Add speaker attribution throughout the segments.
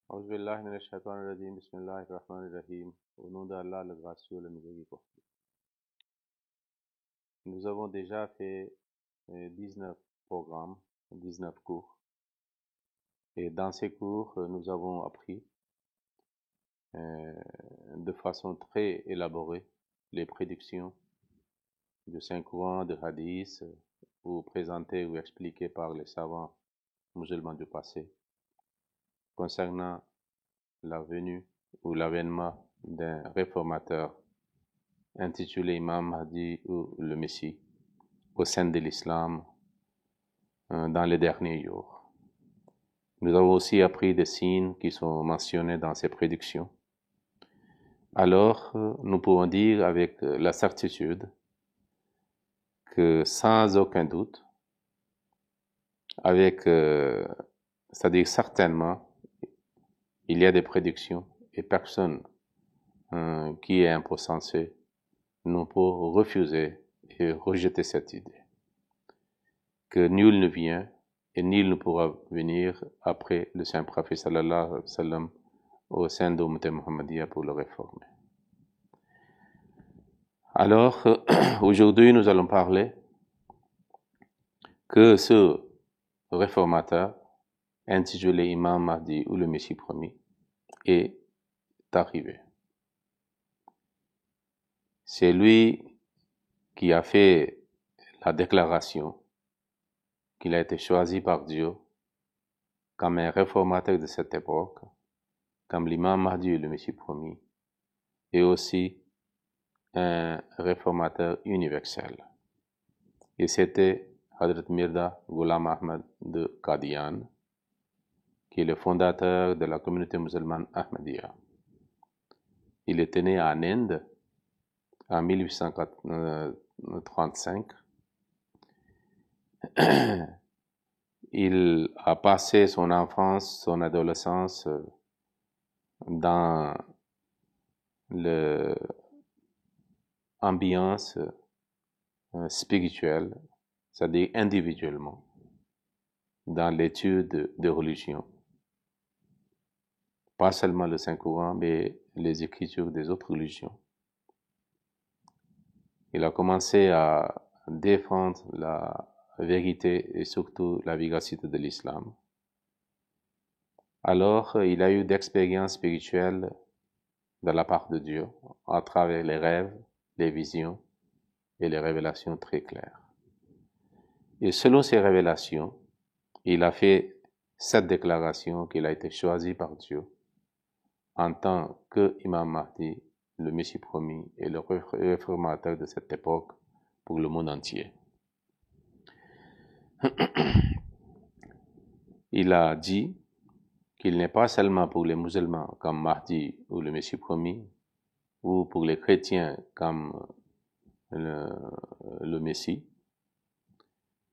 Speaker 1: Auzu billahi minesh-shaytanir-rajim. Bismillahir-rahmanir-rahim. Au nom d'Allah, le gracieux, le miséricordieux. Nous avons déjà fait 19 programmes, 19 cours. Et dans ces cours, nous avons appris de façon très élaborée les prédictions du Saint-Coran, de hadiths, ou présentées ou expliquées par les savants musulmans du passé, concernant la venue ou l'avènement d'un réformateur intitulé Imam Mahdi ou le Messie au sein de l'islam dans les derniers jours. Nous avons aussi appris des signes qui sont mentionnés dans ces prédictions. Alors, nous pouvons dire avec la certitude que sans aucun doute, c'est-à-dire certainement, il y a des prédictions et personne qui est un peu sensé ne peut refuser et rejeter cette idée. Que nul ne vient et nul ne pourra venir après le saint prophète sallallahu alayhi wa sallam au sein de l'Ummah Muhammadiyya pour le réformer. Alors, aujourd'hui, nous allons parler que ce réformateur, intitulé Imam Mahdi ou le Messie promis, est arrivé. C'est lui qui a fait la déclaration qu'il a été choisi par Dieu comme un réformateur de cette époque, comme l'imam Mahdi et le Messie promis, et aussi un réformateur universel. Et c'était Hadrat Mirza Ghulam Ahmad de Qadian, qui est le fondateur de la communauté musulmane Ahmadiyya. Il était né en Inde en 1835. Il a passé son enfance, son adolescence dans l'ambiance spirituelle, c'est-à-dire individuellement, dans l'étude de religion. Pas seulement le Saint-Coran, mais les écritures des autres religions. Il a commencé à défendre la vérité et surtout la véracité de l'islam. Alors, il a eu d'expériences spirituelles de la part de Dieu à travers les rêves, les visions et les révélations très claires. Et selon ces révélations, il a fait cette déclaration qu'il a été choisi par Dieu en tant que Imam Mahdi, le Messie promis et le réformateur de cette époque pour le monde entier. Il a dit qu'il n'est pas seulement pour les musulmans comme Mahdi ou le Messie promis, ou pour les chrétiens comme le Messie,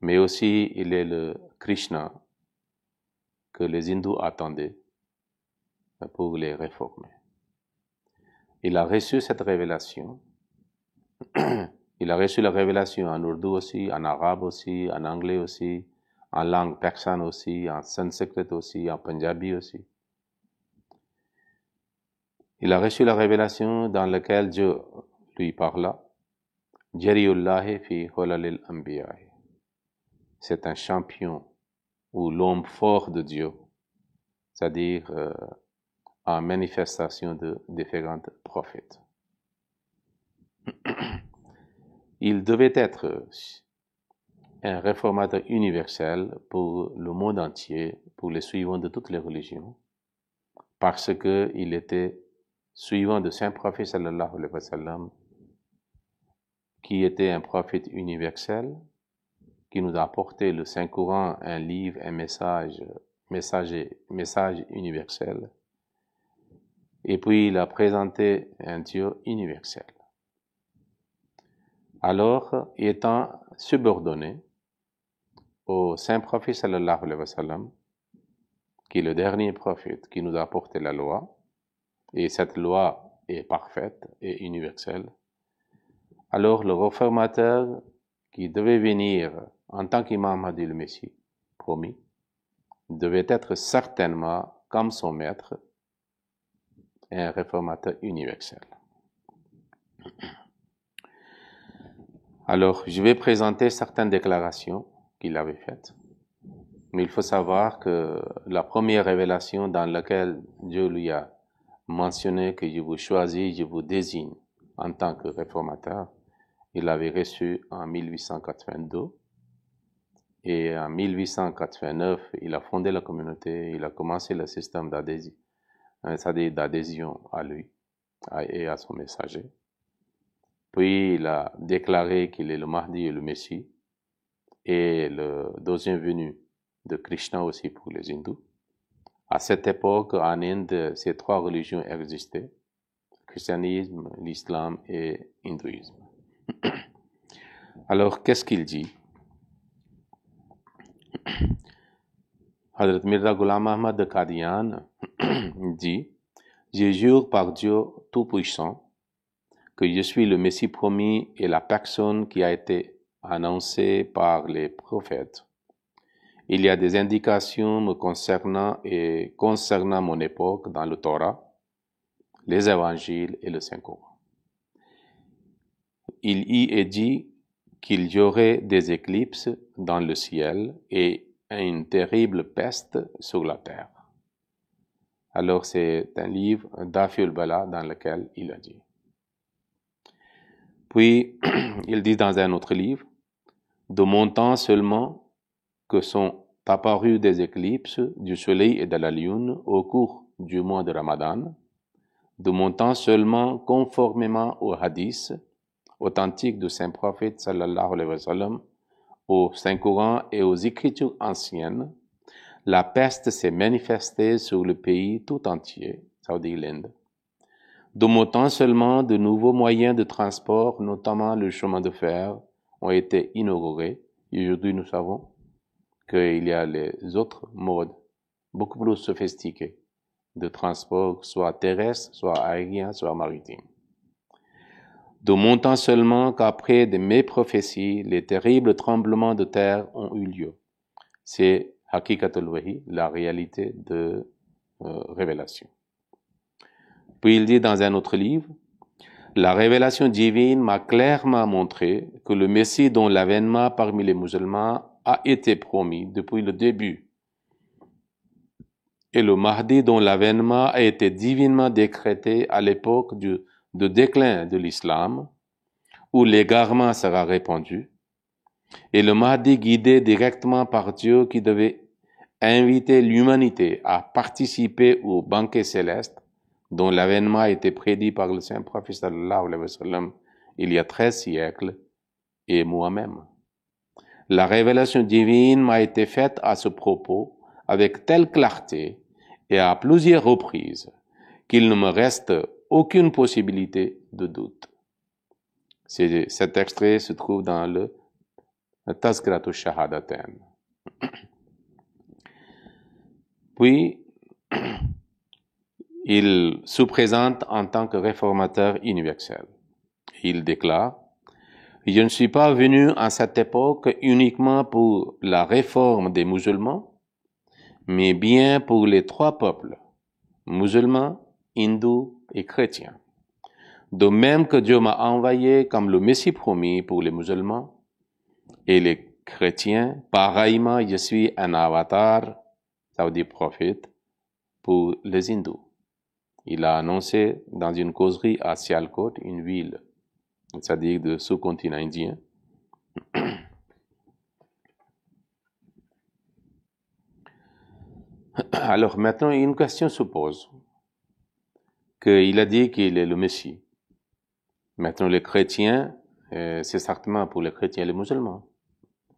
Speaker 1: mais aussi il est le Krishna que les hindous attendaient pour les réformer. Il a reçu cette révélation. Il a reçu la révélation en ourdou aussi, en arabe aussi, en anglais aussi, en langue persane aussi, en sanskrit aussi, en punjabi aussi. Il a reçu la révélation dans laquelle Dieu lui parla. Jariullahi fi hulalil anbiya'i. C'est un champion ou l'homme fort de Dieu, c'est-à-dire en manifestation de différents prophètes. Il devait être un réformateur universel pour le monde entier, pour les suivants de toutes les religions, parce que il était suivant de saint prophète sallallahu alayhi wa sallam, qui était un prophète universel, qui nous a apporté le Saint-Coran, un livre, un message universel. Et puis il a présenté un Dieu universel. Alors, étant subordonné au saint prophète sallallahu alayhi wa sallam, qui est le dernier prophète qui nous a apporté la loi, et cette loi est parfaite et universelle, alors le réformateur qui devait venir en tant qu'imam Mahdi le Messie promis, devait être certainement comme son maître et un réformateur universel. Alors, je vais présenter certaines déclarations qu'il avait faites. Mais il faut savoir que la première révélation dans laquelle Dieu lui a mentionné que je vous choisis, je vous désigne en tant que réformateur, il l'avait reçu en 1882. Et en 1889, il a fondé la communauté, il a commencé le système d'adhésion, c'est-à-dire d'adhésion à lui et à son messager. Puis il a déclaré qu'il est le Mahdi et le Messie, et le deuxième venu de Krishna aussi pour les hindous. À cette époque, en Inde, ces trois religions existaient, le christianisme, l'islam et l'hindouisme. Alors, qu'est-ce qu'il dit? Hazrat Mirza Ghulam Ahmad de Qadian dit « Je jure par Dieu Tout-Puissant que je suis le Messie promis et la personne qui a été annoncée par les prophètes. Il y a des indications me concernant et concernant mon époque dans le Torah, les évangiles et le Saint-Coran. Il y est dit qu'il y aurait des éclipses dans le ciel et une terrible peste sur la terre. » Alors c'est un livre d'Afil Bala dans lequel il a dit. Puis il dit dans un autre livre, « De mon temps seulement que sont apparues des éclipses du soleil et de la lune au cours du mois de Ramadan, de mon temps seulement conformément aux hadiths authentiques du Saint-Prophète sallallahu alayhi wa sallam, au Saint-Coran et aux écritures anciennes, la peste s'est manifestée sur le pays tout entier, ça veut dire l'Inde. De mon temps seulement, de nouveaux moyens de transport, notamment le chemin de fer, ont été inaugurés. Et aujourd'hui, nous savons qu'il y a les autres modes beaucoup plus sophistiqués de transport, soit terrestre, soit aérien, soit maritime. De mon temps seulement qu'après de mes prophéties, les terribles tremblements de terre ont eu lieu. C'est Hakikatul Wahi, la réalité de révélation. Puis il dit dans un autre livre, « La révélation divine m'a clairement montré que le Messie dont l'avènement parmi les musulmans a été promis depuis le début et le Mahdi dont l'avènement a été divinement décrété à l'époque de déclin de l'islam, où l'égarement sera répandu, et le Mahdi guidé directement par Dieu qui devait inviter l'humanité à participer au banquet céleste dont l'avènement a été prédit par le Saint-Prophète sallallahu alayhi wa sallam il y a 13 siècles et moi-même. La révélation divine m'a été faite à ce propos avec telle clarté et à plusieurs reprises qu'il ne me reste aucune possibilité de doute. Cet extrait se trouve dans le Tazkiratu Shahadatain. Puis, il se présente en tant que réformateur universel. Il déclare, « Je ne suis pas venu à cette époque uniquement pour la réforme des musulmans, mais bien pour les trois peuples, musulmans, hindous et chrétiens. De même que Dieu m'a envoyé comme le Messie promis pour les musulmans et les chrétiens, pareillement je suis un avatar, ça veut dire prophète, pour les hindous. » Il a annoncé dans une causerie à Sialkot, une ville, c'est-à-dire du sous-continent indien. Alors maintenant, une question se pose, qu'il a dit qu'il est le Messie. Maintenant, les chrétiens, c'est certainement pour les chrétiens et les musulmans.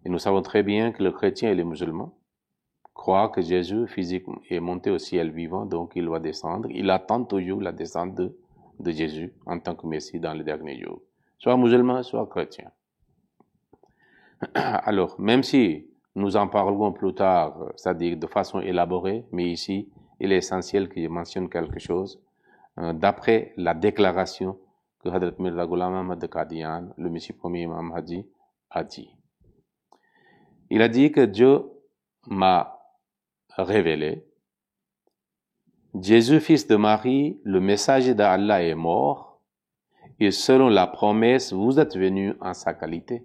Speaker 1: Et nous savons très bien que les chrétiens et les musulmans croient que Jésus physiquement est monté au ciel vivant, donc il va descendre. Il attend toujours la descente de Jésus en tant que Messie dans les derniers jours. Soit musulman, soit chrétien. Alors, même si nous en parlerons plus tard, c'est-à-dire de façon élaborée, mais ici, il est essentiel que je mentionne quelque chose. D'après la déclaration que Hazrat Mirza Ghulam Ahmad de Qadian, le Messie premier Imam Hadi, a dit. Il a dit que Dieu m'a révélé Jésus, fils de Marie, le messager d'Allah est mort, et selon la promesse, vous êtes venu en sa qualité.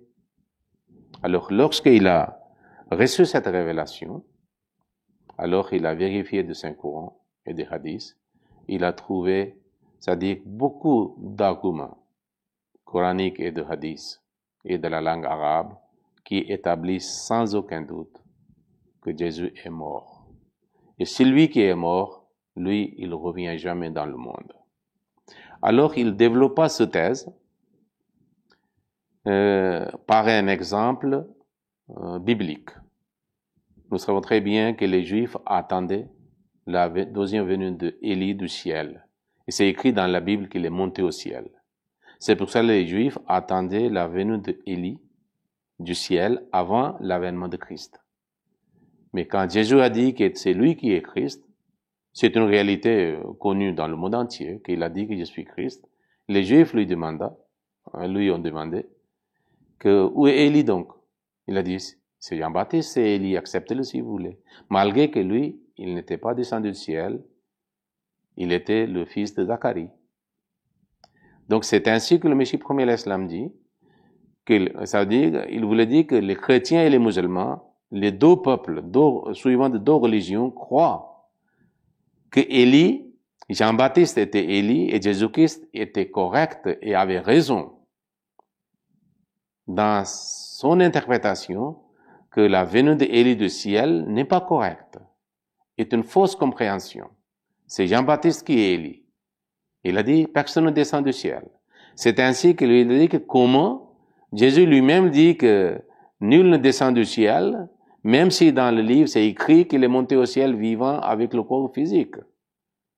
Speaker 1: Alors, lorsqu'il a reçu cette révélation, alors il a vérifié de Saint-Coran et des hadiths, il a trouvé, c'est-à-dire beaucoup d'arguments coraniques et de hadiths et de la langue arabe qui établissent sans aucun doute que Jésus est mort. Et celui qui est mort, lui, il ne revient jamais dans le monde. Alors, il développa cette thèse par un exemple biblique. Nous savons très bien que les Juifs attendaient la deuxième venue d'Élie du ciel. Et c'est écrit dans la Bible qu'il est monté au ciel. C'est pour ça que les Juifs attendaient la venue d'Élie du ciel avant l'avènement de Christ. Mais quand Jésus a dit que c'est lui qui est Christ, c'est une réalité connue dans le monde entier, qu'il a dit que je suis Christ. Les Juifs lui ont demandé que où est Élie donc? Il a dit, c'est Jean-Baptiste, c'est Élie, acceptez-le si vous voulez. Malgré que lui, il n'était pas descendu du ciel, il était le fils de Zacharie. Donc c'est ainsi que le Messie premier l'Islam dit, ça veut dire, il voulait dire que les chrétiens et les musulmans, les deux peuples, suivant de deux religions, croient que Élie, Jean-Baptiste était Élie et Jésus-Christ était correct et avait raison dans son interprétation que la venue d'Élie du ciel n'est pas correcte, est une fausse compréhension. C'est Jean-Baptiste qui est Élie. Il a dit, personne ne descend du ciel. C'est ainsi qu'il a dit que comment Jésus lui-même dit que nul ne descend du ciel, même si dans le livre c'est écrit qu'il est monté au ciel vivant avec le corps physique.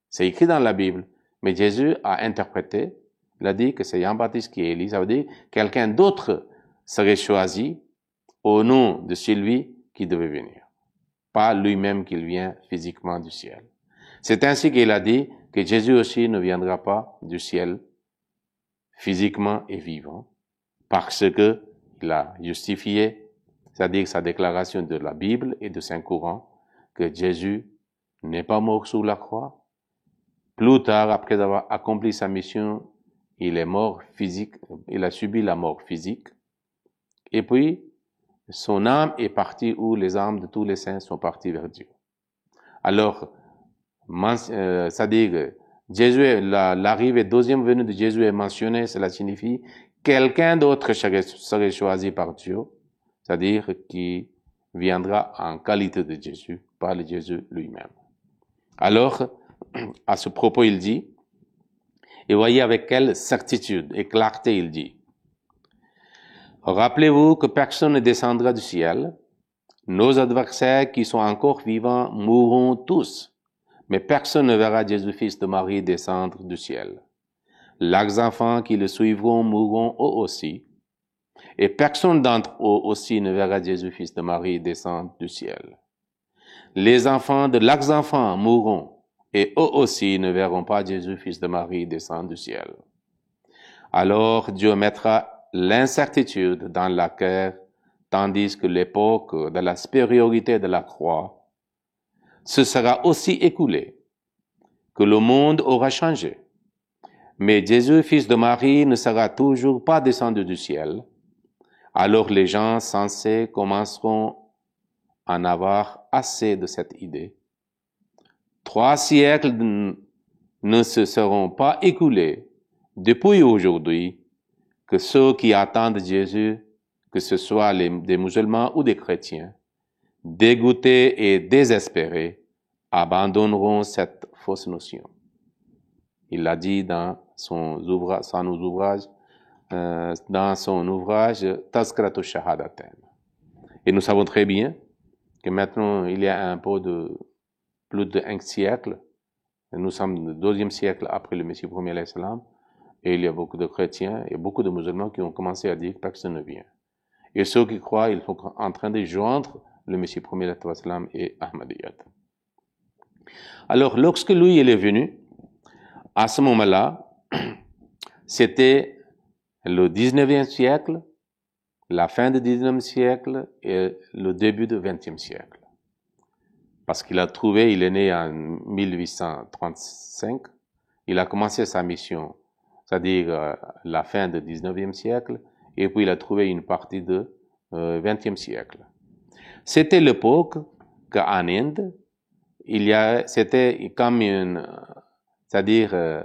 Speaker 1: C'est écrit dans la Bible. Mais Jésus a interprété, il a dit que c'est Jean-Baptiste qui est Élie. Ça veut dire quelqu'un d'autre serait choisi au nom de celui qui devait venir. Pas lui-même qui vient physiquement du ciel. C'est ainsi qu'il a dit que Jésus aussi ne viendra pas du ciel physiquement et vivant, parce que il a justifié, c'est-à-dire sa déclaration de la Bible et de Saint-Coran, que Jésus n'est pas mort sous la croix. Plus tard, après avoir accompli sa mission, il est mort physique, il a subi la mort physique, et puis son âme est partie où les âmes de tous les saints sont parties vers Dieu. Alors, c'est-à-dire Jésus, l'arrivée, deuxième venue de Jésus est mentionnée, cela signifie quelqu'un d'autre serait choisi par Dieu, c'est-à-dire qui viendra en qualité de Jésus, pas le Jésus lui-même. Alors, à ce propos, il dit, et voyez avec quelle certitude et clarté il dit, rappelez-vous que personne ne descendra du ciel, nos adversaires qui sont encore vivants mourront tous. Mais personne ne verra Jésus, fils de Marie, descendre du ciel. Les enfants qui le suivront mourront eux aussi. Et personne d'entre eux aussi ne verra Jésus, fils de Marie, descendre du ciel. Les enfants de leurs enfants mourront, et eux aussi ne verront pas Jésus, fils de Marie, descendre du ciel. Alors Dieu mettra l'incertitude dans la cœur, tandis que l'époque de la supériorité de la croix se sera aussi écoulé, que le monde aura changé. Mais Jésus, fils de Marie, ne sera toujours pas descendu du ciel. Alors les gens sensés commenceront à en avoir assez de cette idée. 3 siècles ne se seront pas écoulés depuis aujourd'hui que ceux qui attendent Jésus, que ce soit des musulmans ou des chrétiens, dégoûtés et désespérés, abandonneront cette fausse notion. Il l'a dit dans son ouvrage Tazkiratul Shahadatain. Et nous savons très bien que maintenant, il y a un peu de plus d'un siècle, nous sommes le 2e siècle après le Messie premier l'Islam, et il y a beaucoup de chrétiens et beaucoup de musulmans qui ont commencé à dire que personne ne vient. Et ceux qui croient, ils sont en train de joindre le Messie premier l'Islam et Ahmadiyyat. Alors, lorsque lui, il est venu, à ce moment-là, c'était le 19e siècle, la fin du 19e siècle et le début du 20e siècle. parce qu'il a trouvé, il est né en 1835, il a commencé sa mission, c'est-à-dire la fin du 19e siècle, et puis il a trouvé une partie du 20e siècle. C'était l'époque qu'en Inde, c'était comme une, c'est-à-dire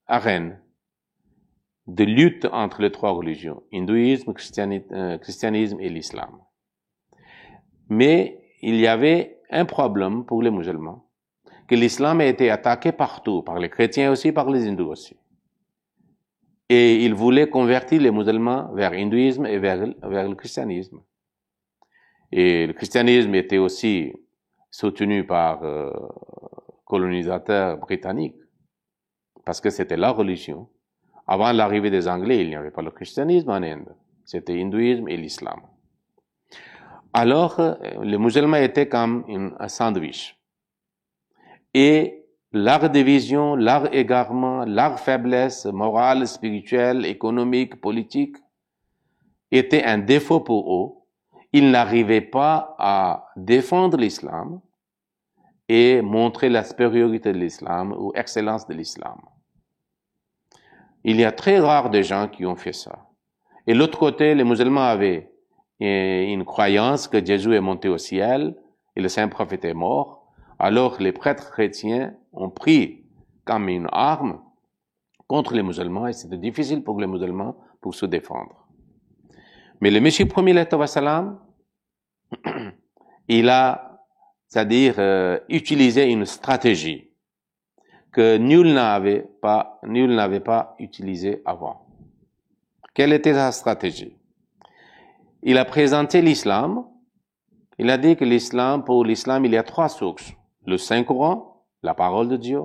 Speaker 1: arène de lutte entre les trois religions, hindouisme, christianisme et l'islam. Mais il y avait un problème pour les musulmans, que l'islam a été attaqué partout, par les chrétiens aussi, par les hindous aussi. Et ils voulaient convertir les musulmans vers l'hindouisme et vers le christianisme. Et le christianisme était aussi soutenu par colonisateurs britanniques, parce que c'était la religion. Avant l'arrivée des Anglais, il n'y avait pas le christianisme en Inde. C'était l'hindouisme et l'islam. Alors, les musulmans étaient comme un sandwich. Et leur division, leur égarement, leur faiblesse morale, spirituelle, économique, politique était un défaut pour eux. Ils n'arrivaient pas à défendre l'islam et montrer la supériorité de l'islam ou l'excellence de l'islam. Il y a très rare de gens qui ont fait ça. Et l'autre côté, les musulmans avaient une croyance que Jésus est monté au ciel et le saint prophète est mort. Alors les prêtres chrétiens ont pris comme une arme contre les musulmans et c'était difficile pour les musulmans pour se défendre. Mais le Messie premier salam, il a, c'est-à-dire utilisé une stratégie que nul n'avait pas utilisée avant. Quelle était sa stratégie? Il a présenté l'islam. Il a dit que pour l'islam, il y a trois sources. Le Saint-Coran, la parole de Dieu,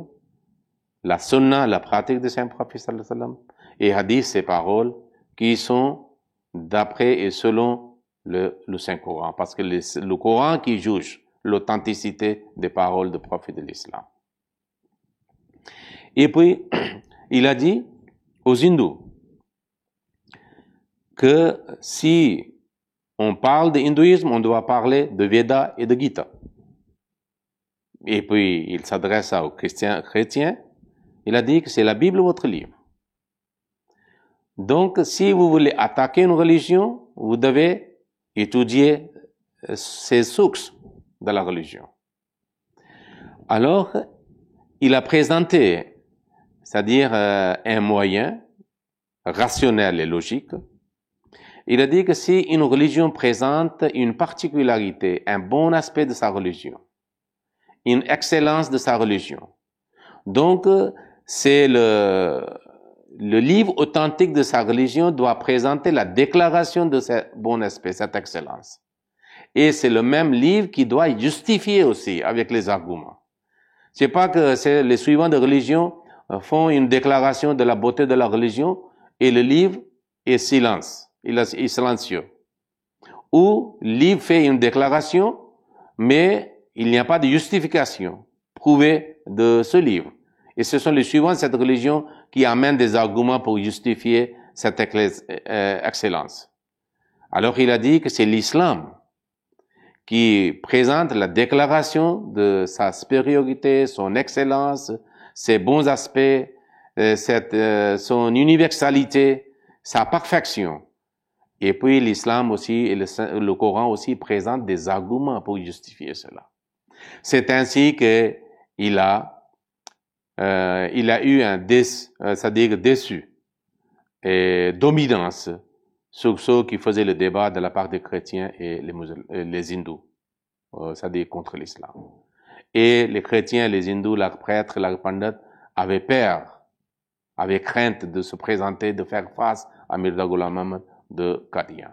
Speaker 1: la sunna, la pratique du Saint-Prophète sallallahu alayhi wa sallam, et hadith, ces paroles qui sont d'après et selon le Saint-Coran, parce que le Coran qui juge l'authenticité des paroles du prophète de l'islam. Et puis, il a dit aux hindous que si on parle de hindouisme, on doit parler de Veda et de Gita. Et puis, il s'adresse aux chrétiens. Il a dit que c'est la Bible votre livre. Donc, si vous voulez attaquer une religion, vous devez étudier ces sources de la religion. Alors, il a présenté, c'est-à-dire un moyen rationnel et logique. Il a dit que si une religion présente une particularité, un bon aspect de sa religion, une excellence de sa religion, donc c'est le livre authentique de sa religion doit présenter la déclaration de ce bon aspect, cette excellence. Et c'est le même livre qui doit justifier aussi avec les arguments. C'est pas que les suivants de religion font une déclaration de la beauté de la religion et le livre est silencieux. Ou le livre fait une déclaration, mais il n'y a pas de justification prouvée de ce livre. Et ce sont les suivants de cette religion qui amènent des arguments pour justifier cette excellence. Alors il a dit que c'est l'islam qui présente la déclaration de sa supériorité, son excellence, ses bons aspects, son universalité, sa perfection. Et puis l'islam aussi et le Coran aussi présentent des arguments pour justifier cela. C'est ainsi que il a eu c'est-à-dire déçu et dominance sur ceux qui faisaient le débat de la part des chrétiens et les hindous, c'est-à-dire contre l'islam. Et les chrétiens, les hindous, leurs prêtres, leurs pandits avaient peur, avaient crainte de se présenter, de faire face à Mirza Ghulam Ahmad de Qadian.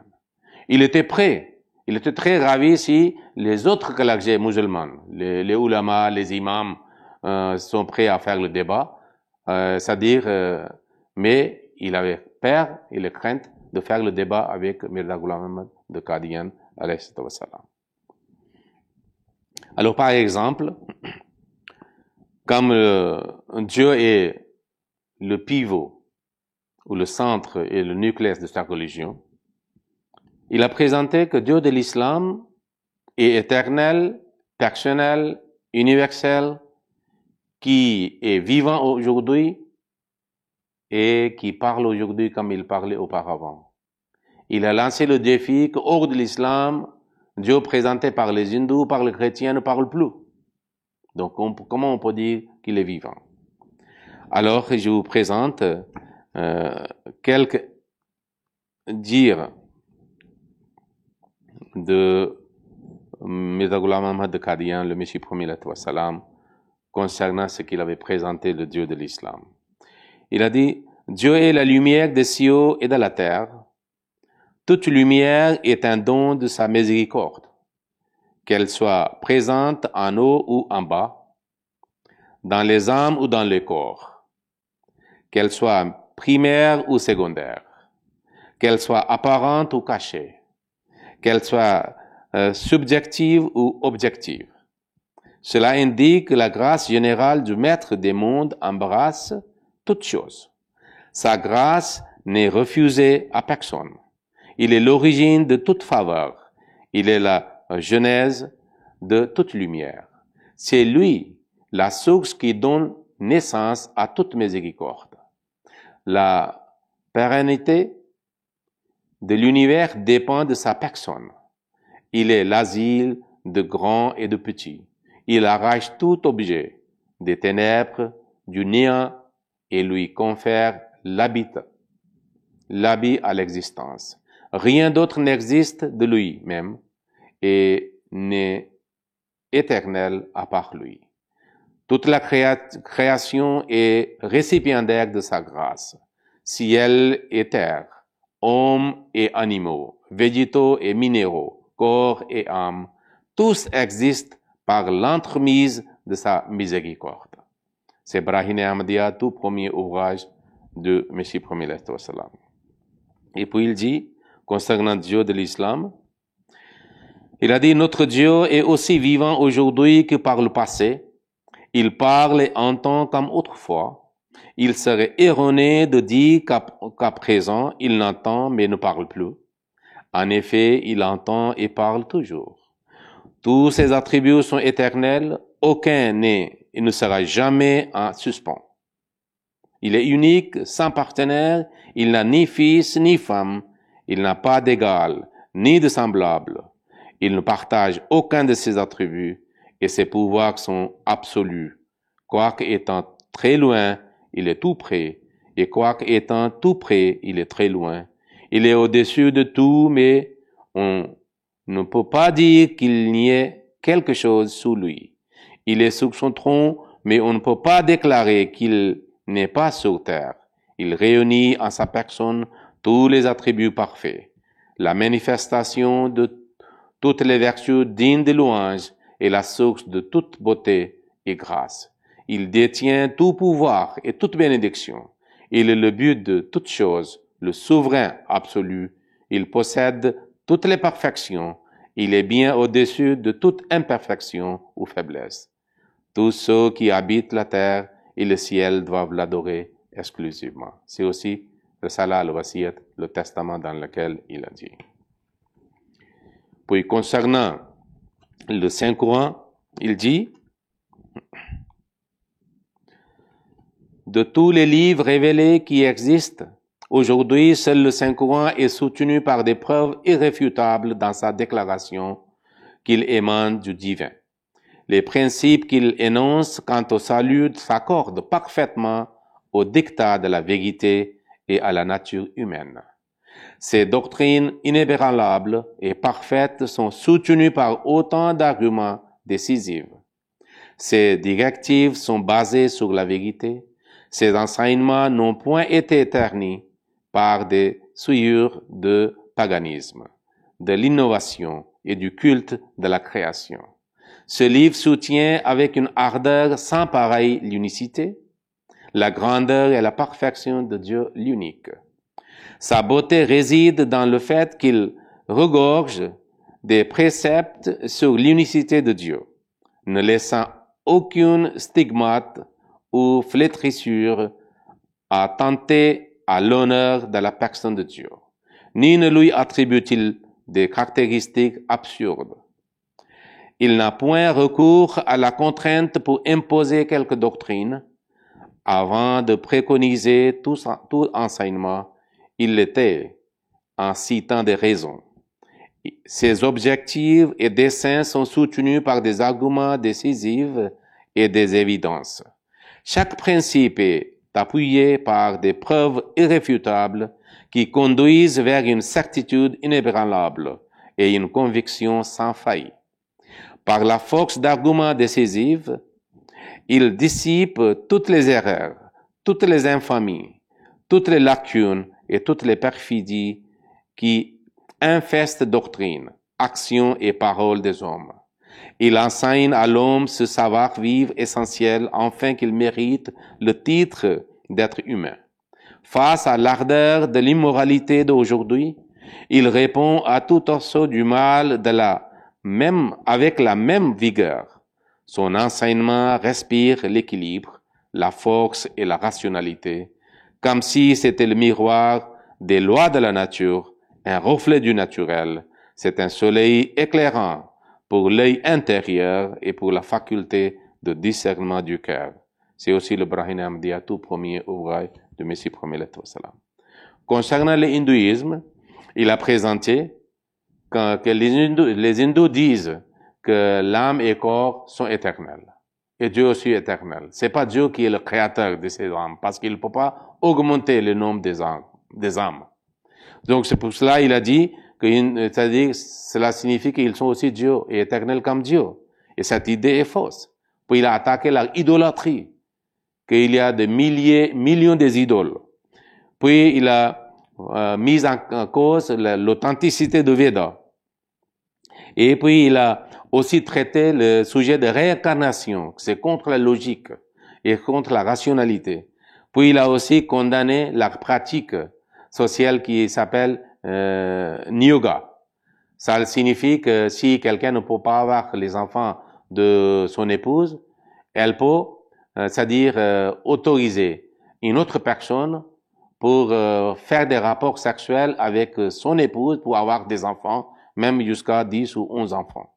Speaker 1: Il était prêt, il était très ravi si les autres khalaqis musulmans, les ulamas, les imams, sont prêts à faire le débat, c'est-à-dire, mais il avait peur et la crainte de faire le débat avec Mirza Ghulam Ahmad de Qadian, alayhi salam. Alors, par exemple, comme Dieu est le pivot ou le centre et le nucléus de sa religion, il a présenté que Dieu de l'islam est éternel, personnel, universel, qui est vivant aujourd'hui et qui parle aujourd'hui comme il parlait auparavant. Il a lancé le défi que hors de l'islam, Dieu présenté par les hindous, par les chrétiens ne parle plus. Donc, comment on peut dire qu'il est vivant? Alors, je vous présente quelques dires de Mirza Ghulam Ahmad Qadian, le Messie premier salam, concernant ce qu'il avait présenté le Dieu de l'islam. Il a dit, Dieu est la lumière des cieux et de la terre. Toute lumière est un don de sa miséricorde, qu'elle soit présente en haut ou en bas, dans les âmes ou dans les corps, qu'elle soit primaire ou secondaire, qu'elle soit apparente ou cachée, qu'elle soit subjective ou objective. Cela indique que la grâce générale du Maître des mondes embrasse toutes choses. Sa grâce n'est refusée à personne. Il est l'origine de toute faveur. Il est la genèse de toute lumière. C'est lui, la source qui donne naissance à toute miséricorde. La pérennité de l'univers dépend de sa personne. Il est l'asile de grands et de petits. Il arrache tout objet des ténèbres, du néant, et lui confère l'habit à l'existence. Rien d'autre n'existe de lui-même et n'est éternel à part lui. Toute la création est récipiendaire de sa grâce. Ciel et terre, hommes et animaux, végétaux et minéraux, corps et âme, tous existent par l'entremise de sa miséricorde. C'est Brahim Ahmadiyya, tout premier ouvrage de Messie premier salam. Et puis il dit, concernant Dieu de l'islam, il a dit, notre Dieu est aussi vivant aujourd'hui que par le passé. Il parle et entend comme autrefois. Il serait erroné de dire qu'à présent, il n'entend mais ne parle plus. En effet, il entend et parle toujours. Tous ses attributs sont éternels, aucun n'est et ne sera jamais en suspens. Il est unique, sans partenaire, il n'a ni fils ni femme, il n'a pas d'égal, ni de semblable. Il ne partage aucun de ses attributs et ses pouvoirs sont absolus. Quoique étant très loin, il est tout près, et quoique étant tout près, il est très loin. Il est au-dessus de tout, mais on ne peut pas dire qu'il n'y ait quelque chose sous lui. Il est sous son tronc, mais on ne peut pas déclarer qu'il n'est pas sur terre. Il réunit en sa personne tous les attributs parfaits. La manifestation de toutes les vertus dignes de louange est la source de toute beauté et grâce. Il détient tout pouvoir et toute bénédiction. Il est le but de toutes choses, le souverain absolu. Il possède toutes les perfections. Il est bien au-dessus de toute imperfection ou faiblesse. Tous ceux qui habitent la terre et le ciel doivent l'adorer exclusivement. C'est aussi le Salah al-Wasiyat, le testament dans lequel il a dit. Puis concernant le Saint-Coran, il dit, de tous les livres révélés qui existent, aujourd'hui, seul le Saint-Coran est soutenu par des preuves irréfutables dans sa déclaration qu'il émane du divin. Les principes qu'il énonce quant au salut s'accordent parfaitement au dictat de la vérité et à la nature humaine. Ces doctrines inébranlables et parfaites sont soutenues par autant d'arguments décisifs. Ces directives sont basées sur la vérité. Ces enseignements n'ont point été ternis par des souillures de paganisme, de l'innovation et du culte de la création. Ce livre soutient avec une ardeur sans pareille l'unicité, la grandeur et la perfection de Dieu l'unique. Sa beauté réside dans le fait qu'il regorge des préceptes sur l'unicité de Dieu, ne laissant aucune stigmate ou flétrissure à tenter à l'honneur de la personne de Dieu, ni ne lui attribue-t-il des caractéristiques absurdes. Il n'a point recours à la contrainte pour imposer quelque doctrine. Avant de préconiser tout enseignement, il l'était en citant des raisons. Ses objectifs et desseins sont soutenus par des arguments décisifs et des évidences. Chaque principe est appuyé par des preuves irréfutables qui conduisent vers une certitude inébranlable et une conviction sans faille. Par la force d'arguments décisifs, il dissipe toutes les erreurs, toutes les infamies, toutes les lacunes et toutes les perfidies qui infestent doctrine, action et parole des hommes. Il enseigne à l'homme ce savoir-vivre essentiel afin qu'il mérite le titre d'être humain. Face à l'ardeur de l'immoralité d'aujourd'hui, il répond à tout assaut du mal avec la même vigueur. Son enseignement respire l'équilibre, la force et la rationalité, comme si c'était le miroir des lois de la nature, un reflet du naturel. C'est un soleil éclairant pour l'œil intérieur et pour la faculté de discernement du cœur. C'est aussi le Brahim Ahmadiyya, tout premier ouvrage de Messie premier lettre au salam. Concernant l'hindouisme, il a présenté que les hindous disent que l'âme et le corps sont éternels. Et Dieu aussi est éternel. C'est pas Dieu qui est le créateur de ces âmes, parce qu'il ne peut pas augmenter le nombre des âmes. Donc c'est pour cela il a dit que c'est-à-dire, cela signifie qu'ils sont aussi Dieu et éternels comme Dieu. Et cette idée est fausse. Puis il a attaqué l'idolâtrie, qu'il y a des millions des idoles. Puis il a mis en cause l'authenticité de Veda. Et puis il a aussi traité le sujet de réincarnation, c'est contre la logique et contre la rationalité. Puis il a aussi condamné la pratique sociale qui s'appelle Niyoga. Ça signifie que si quelqu'un ne peut pas avoir les enfants de son épouse, elle peut, c'est-à-dire autoriser une autre personne pour faire des rapports sexuels avec son épouse pour avoir des enfants, même jusqu'à 10 ou 11 enfants.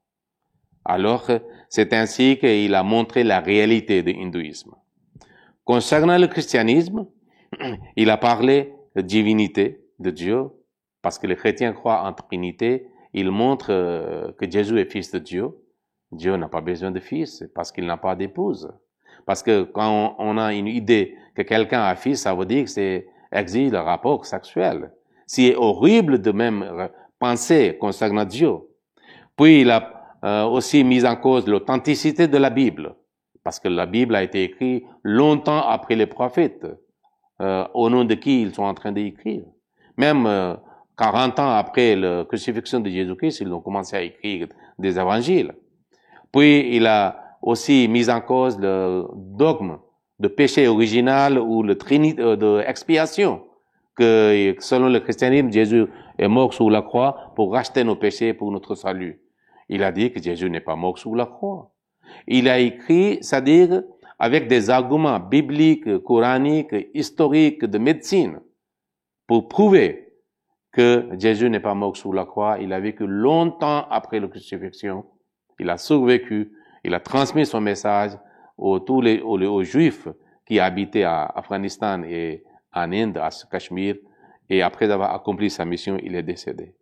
Speaker 1: Alors, c'est ainsi qu'il a montré la réalité de l'hindouisme. Concernant le christianisme, il a parlé de divinité de Dieu, parce que les chrétiens croient en Trinité. Il montre que Jésus est fils de Dieu. Dieu n'a pas besoin de fils parce qu'il n'a pas d'épouse. Parce que quand on a une idée que quelqu'un a fils, ça veut dire que c'est exige le rapport sexuel. C'est horrible de même penser concernant Dieu. Puis il a aussi mis en cause l'authenticité de la Bible, parce que la Bible a été écrite longtemps après les prophètes, au nom de qui ils sont en train d'écrire. Même 40 ans après la crucifixion de Jésus-Christ, ils ont commencé à écrire des évangiles. Puis il a aussi mis en cause le dogme de péché original ou le de expiation, que selon le christianisme, Jésus est mort sur la croix pour racheter nos péchés pour notre salut. Il a dit que Jésus n'est pas mort sur la croix. Il a écrit, c'est-à-dire avec des arguments bibliques, coraniques, historiques, de médecine, pour prouver que Jésus n'est pas mort sur la croix. Il a vécu longtemps après la crucifixion. Il a survécu. Il a transmis son message aux Juifs qui habitaient à Afghanistan et en Inde, à Cachemire. Et après avoir accompli sa mission, il est décédé.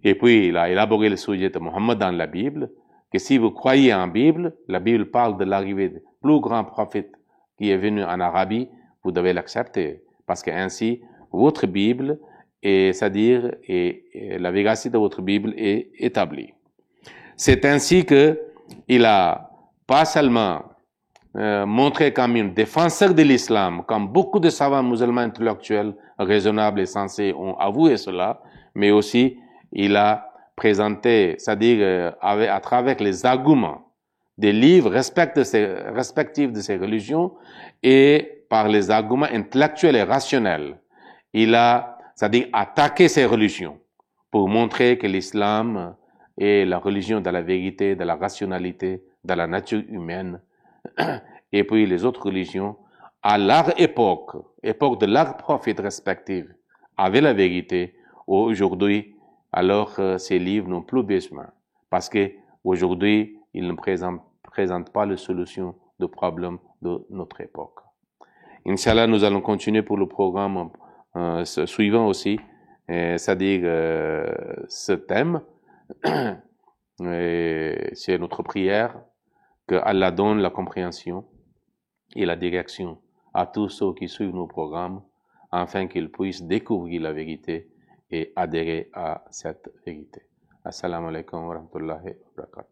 Speaker 1: Et puis, il a élaboré le sujet de Mohammed dans la Bible, que si vous croyez en Bible, la Bible parle de l'arrivée du plus grand prophète qui est venu en Arabie, vous devez l'accepter. Parce que ainsi, votre Bible, c'est-à-dire, la véracité de votre Bible est établie. C'est ainsi que il a pas seulement montré comme un défenseur de l'islam, comme beaucoup de savants musulmans intellectuels raisonnables et sensés ont avoué cela, mais aussi il a présenté, c'est-à-dire à travers les arguments des livres respectifs de ces religions et par les arguments intellectuels et rationnels, il a, c'est-à-dire attaqué ces religions pour montrer que l'islam est la religion de la vérité, de la rationalité, de la nature humaine. Et puis les autres religions, à leur époque de leurs prophètes respectifs, avaient la vérité. Aujourd'hui, alors ces livres n'ont plus besoin. Parce que aujourd'hui, il ne présente pas les solutions de problèmes de notre époque. Inch'Allah, nous allons continuer pour le programme suivant aussi, c'est-à-dire ce thème. C'est notre prière que Allah donne la compréhension et la direction à tous ceux qui suivent nos programmes afin qu'ils puissent découvrir la vérité et adhérer à cette vérité. Assalamu alaikum wa rahmatullahi wa barakatuh.